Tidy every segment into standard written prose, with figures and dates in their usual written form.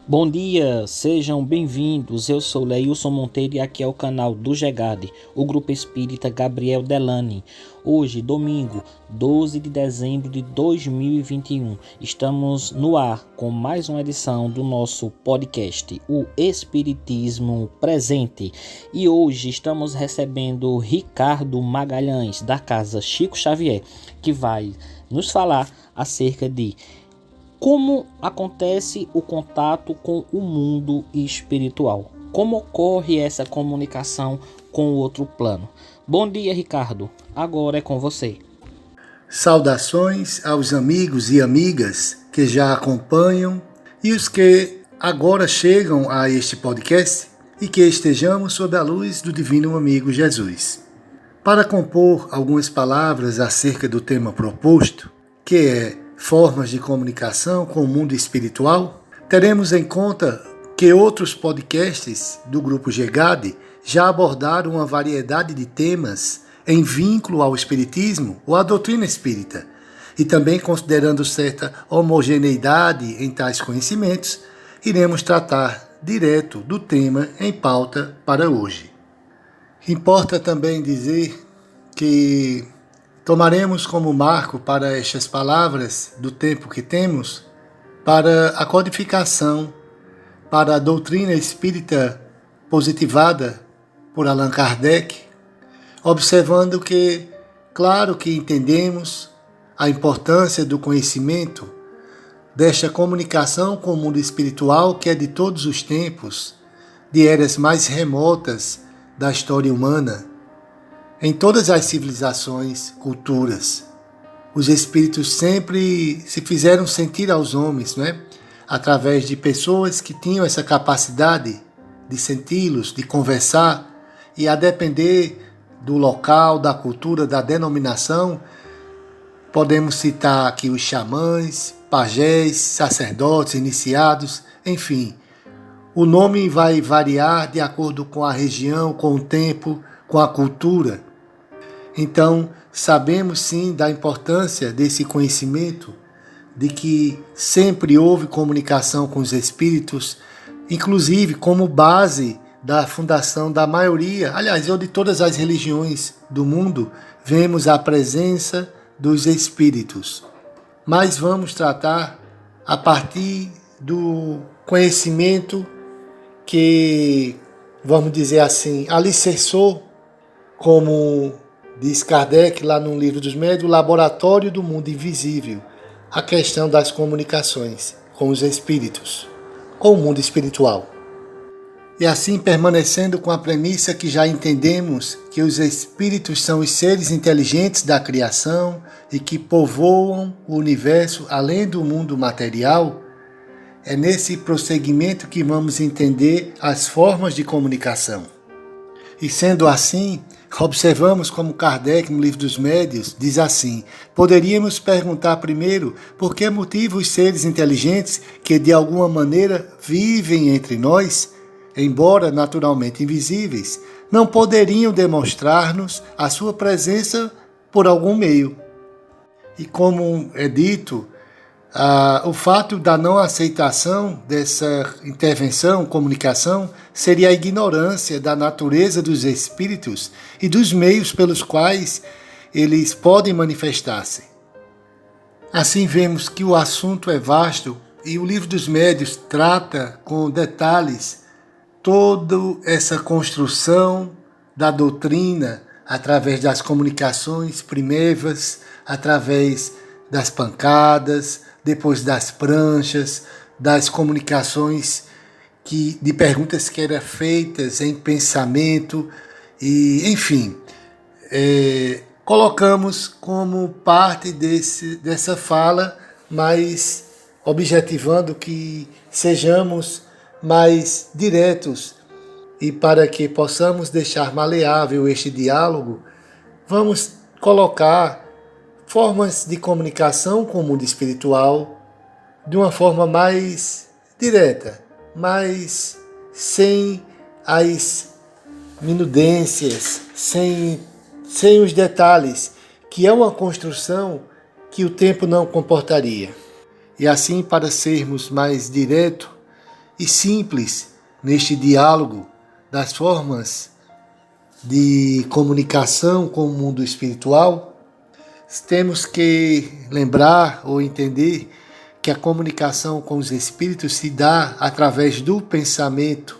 Bom dia, sejam bem-vindos. Eu sou Leilson Monteiro e aqui é o canal do GEGAD, o Grupo Espírita Gabriel Delany. Hoje, domingo, 12 de dezembro de 2021, estamos no ar com mais uma edição do nosso podcast, o Espiritismo Presente. E hoje estamos recebendo Ricardo Magalhães, da Casa Chico Xavier, que vai nos falar acerca de como acontece o contato com o mundo espiritual? Como ocorre essa comunicação com o outro plano? Bom dia, Ricardo. Agora é com você. Saudações aos amigos e amigas que já acompanham e os que agora chegam a este podcast e que estejamos sob a luz do Divino Amigo Jesus. Para compor algumas palavras acerca do tema proposto, que é formas de comunicação com o mundo espiritual, teremos em conta que outros podcasts do Grupo GEGAD já abordaram uma variedade de temas em vínculo ao Espiritismo ou à doutrina espírita, e também considerando certa homogeneidade em tais conhecimentos, iremos tratar direto do tema em pauta para hoje. Importa também dizer que tomaremos como marco para estas palavras do tempo que temos para a codificação, para a doutrina espírita positivada por Allan Kardec, observando que, claro que entendemos a importância do conhecimento, desta comunicação com o mundo espiritual que é de todos os tempos, de eras mais remotas da história humana, em todas as civilizações, culturas. Os espíritos sempre se fizeram sentir aos homens, através de pessoas que tinham essa capacidade de senti-los, de conversar, e a depender do local, da cultura, da denominação, podemos citar aqui os xamãs, pajés, sacerdotes, iniciados, enfim. O nome vai variar de acordo com a região, com o tempo, com a cultura. Então, sabemos sim da importância desse conhecimento, de que sempre houve comunicação com os espíritos, inclusive como base da fundação da maioria, aliás, ou de todas as religiões do mundo, vemos a presença dos espíritos. Mas vamos tratar a partir do conhecimento que, vamos dizer assim, alicerçou, como diz Kardec lá no Livro dos Médiuns, o laboratório do mundo invisível, a questão das comunicações com os espíritos, com o mundo espiritual. E assim permanecendo com a premissa que já entendemos que os espíritos são os seres inteligentes da criação e que povoam o universo além do mundo material, é nesse prosseguimento que vamos entender as formas de comunicação. E sendo assim, observamos como Kardec, no Livro dos Médiuns, diz assim: poderíamos perguntar primeiro por que motivo os seres inteligentes que de alguma maneira vivem entre nós, embora naturalmente invisíveis, não poderiam demonstrar-nos a sua presença por algum meio. E como é dito, o fato da não aceitação dessa intervenção, comunicação, seria a ignorância da natureza dos espíritos e dos meios pelos quais eles podem manifestar-se. Assim vemos que o assunto é vasto e o Livro dos Médiuns trata com detalhes toda essa construção da doutrina através das comunicações primeiras, através das pancadas, depois das pranchas, das comunicações de perguntas que eram feitas em pensamento, e enfim, colocamos como parte dessa fala, mas objetivando que sejamos mais diretos, e para que possamos deixar maleável este diálogo, vamos colocar formas de comunicação com o mundo espiritual de uma forma mais direta, mas sem as minudências, sem os detalhes, que é uma construção que o tempo não comportaria. E assim, para sermos mais diretos e simples neste diálogo das formas de comunicação com o mundo espiritual, temos que lembrar ou entender que a comunicação com os espíritos se dá através do pensamento.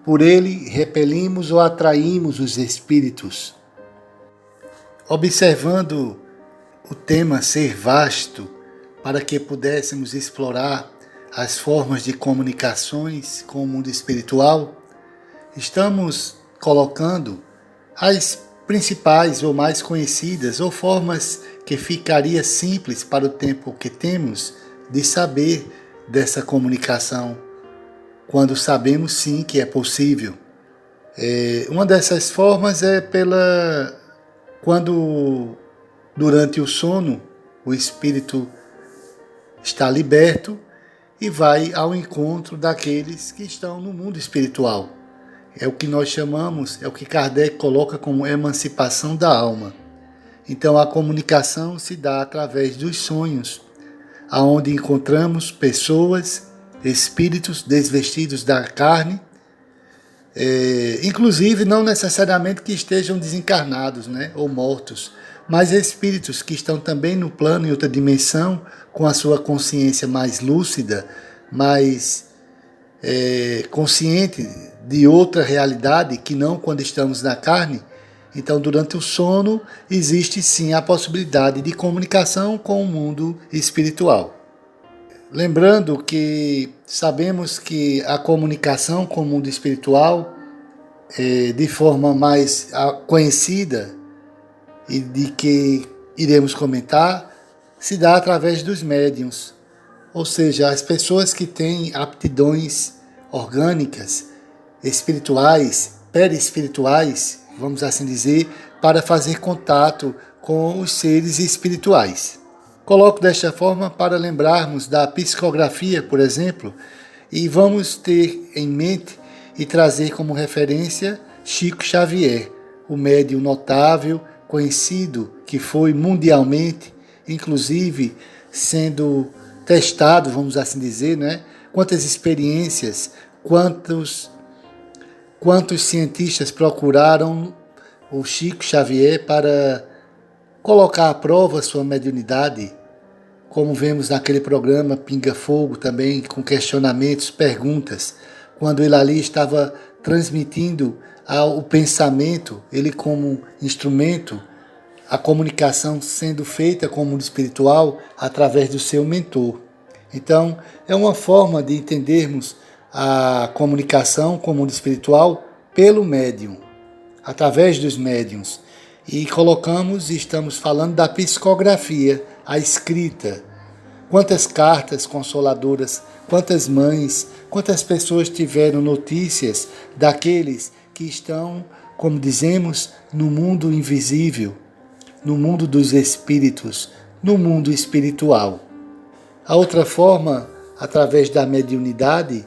Por ele repelimos ou atraímos os espíritos. Observando o tema ser vasto, para que pudéssemos explorar as formas de comunicações com o mundo espiritual, estamos colocando as principais ou mais conhecidas ou formas que ficaria simples para o tempo que temos de saber dessa comunicação, quando sabemos sim que é possível. Uma dessas formas é quando durante o sono o espírito está liberto e vai ao encontro daqueles que estão no mundo espiritual. É o que nós chamamos, é o que Kardec coloca como emancipação da alma. Então a comunicação se dá através dos sonhos, aonde encontramos pessoas, espíritos desvestidos da carne, inclusive não necessariamente que estejam desencarnados, né, ou mortos, mas espíritos que estão também no plano em outra dimensão, com a sua consciência mais lúcida, mais consciente de outra realidade que não quando estamos na carne. Então, durante o sono, existe sim a possibilidade de comunicação com o mundo espiritual. Lembrando que sabemos que a comunicação com o mundo espiritual, de forma mais conhecida e de que iremos comentar, se dá através dos médiuns, ou seja, as pessoas que têm aptidões orgânicas, espirituais, perispirituais, vamos assim dizer, para fazer contato com os seres espirituais. Coloco desta forma para lembrarmos da psicografia, por exemplo, e vamos ter em mente e trazer como referência Chico Xavier, o médium notável, conhecido, que foi mundialmente, inclusive sendo testado, vamos assim dizer, né? Quantas experiências, quantos cientistas procuraram o Chico Xavier para colocar à prova sua mediunidade, como vemos naquele programa Pinga Fogo também, com questionamentos, perguntas, quando ele ali estava transmitindo o pensamento, ele como instrumento, a comunicação sendo feita com o mundo espiritual através do seu mentor. Então, é uma forma de entendermos a comunicação com o mundo espiritual pelo médium, através dos médiums. E colocamos e estamos falando da psicografia, a escrita. Quantas cartas consoladoras, quantas mães, quantas pessoas tiveram notícias daqueles que estão, como dizemos, no mundo invisível, no mundo dos espíritos, no mundo espiritual. A outra forma, através da mediunidade,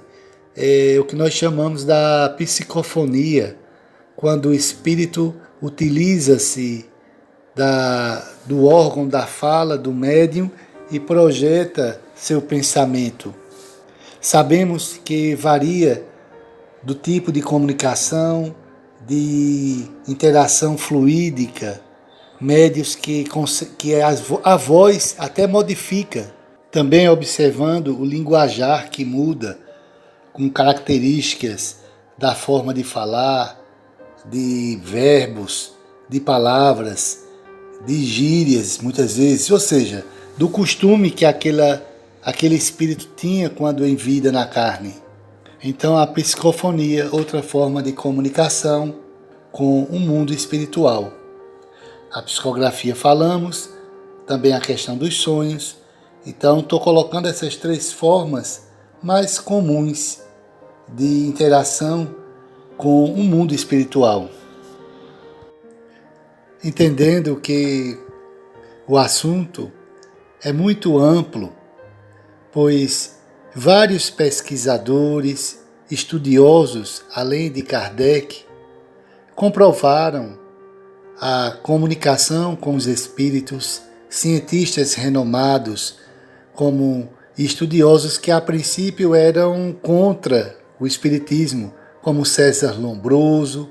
é o que nós chamamos da psicofonia, quando o espírito utiliza-se do órgão da fala do médium e projeta seu pensamento. Sabemos que varia do tipo de comunicação, de interação fluídica, médios que a voz até modifica. Também observando o linguajar que muda, com características da forma de falar, de verbos, de palavras, de gírias, muitas vezes, ou seja, do costume que aquele espírito tinha quando em vida na carne. Então a psicofonia, outra forma de comunicação com o mundo espiritual. A psicografia falamos, também a questão dos sonhos. Então estou colocando essas três formas mais comuns de interação com o mundo espiritual. Entendendo que o assunto é muito amplo, pois vários pesquisadores, estudiosos, além de Kardec, comprovaram a comunicação com os espíritos, cientistas renomados como e estudiosos que a princípio eram contra o espiritismo, como César Lombroso.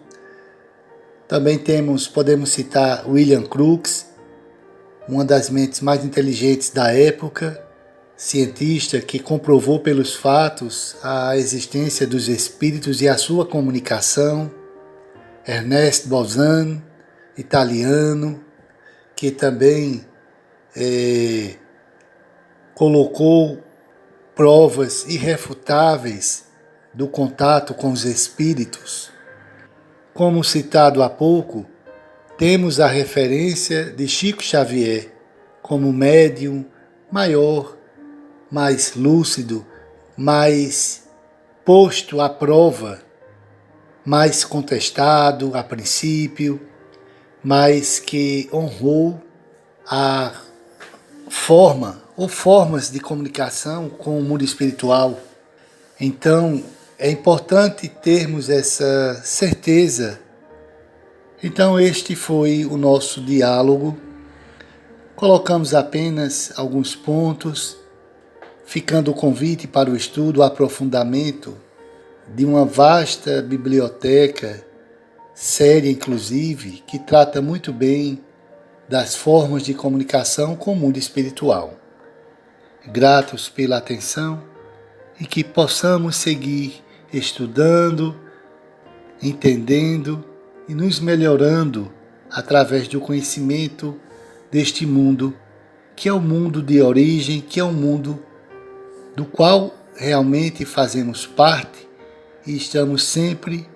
Também podemos citar William Crookes, uma das mentes mais inteligentes da época, cientista que comprovou pelos fatos a existência dos espíritos e a sua comunicação. Ernest Bolzano, italiano, que também colocou provas irrefutáveis do contato com os espíritos. Como citado há pouco, temos a referência de Chico Xavier como médium maior, mais lúcido, mais posto à prova, mais contestado a princípio, mas que honrou a forma ou formas de comunicação com o mundo espiritual. Então, é importante termos essa certeza. Então, este foi o nosso diálogo. Colocamos apenas alguns pontos, ficando o convite para o estudo, o aprofundamento de uma vasta biblioteca, séria inclusive, que trata muito bem das formas de comunicação com o mundo espiritual. Gratos pela atenção e que possamos seguir estudando, entendendo e nos melhorando através do conhecimento deste mundo, que é o mundo de origem, que é o mundo do qual realmente fazemos parte e estamos sempre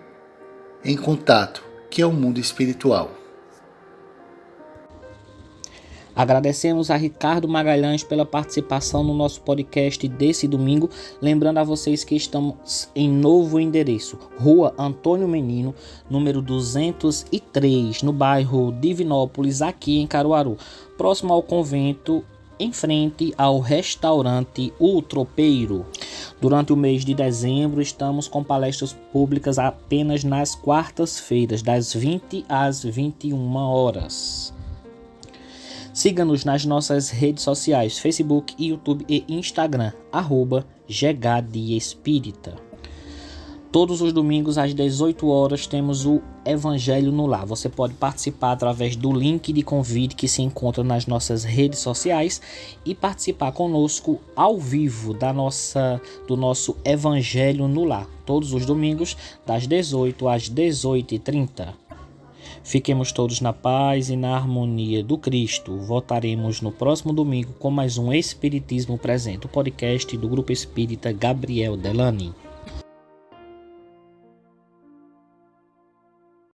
em contato, que é o mundo espiritual. Agradecemos a Ricardo Magalhães pela participação no nosso podcast desse domingo. Lembrando a vocês que estamos em novo endereço, Rua Antônio Menino, número 203, no bairro Divinópolis, aqui em Caruaru, próximo ao convento, em frente ao restaurante O Tropeiro. Durante o mês de dezembro, estamos com palestras públicas apenas nas quartas-feiras, das 20 às 21 horas. Siga-nos nas nossas redes sociais, Facebook, YouTube e Instagram, @GEGADESPírita. Todos os domingos às 18 horas temos o Evangelho no Lar. Você pode participar através do link de convite que se encontra nas nossas redes sociais e participar conosco ao vivo do nosso Evangelho no Lar. Todos os domingos, das 18 às 18h30. Fiquemos todos na paz e na harmonia do Cristo. Voltaremos no próximo domingo com mais um Espiritismo Presente, o podcast do Grupo Espírita Gabriel Delany.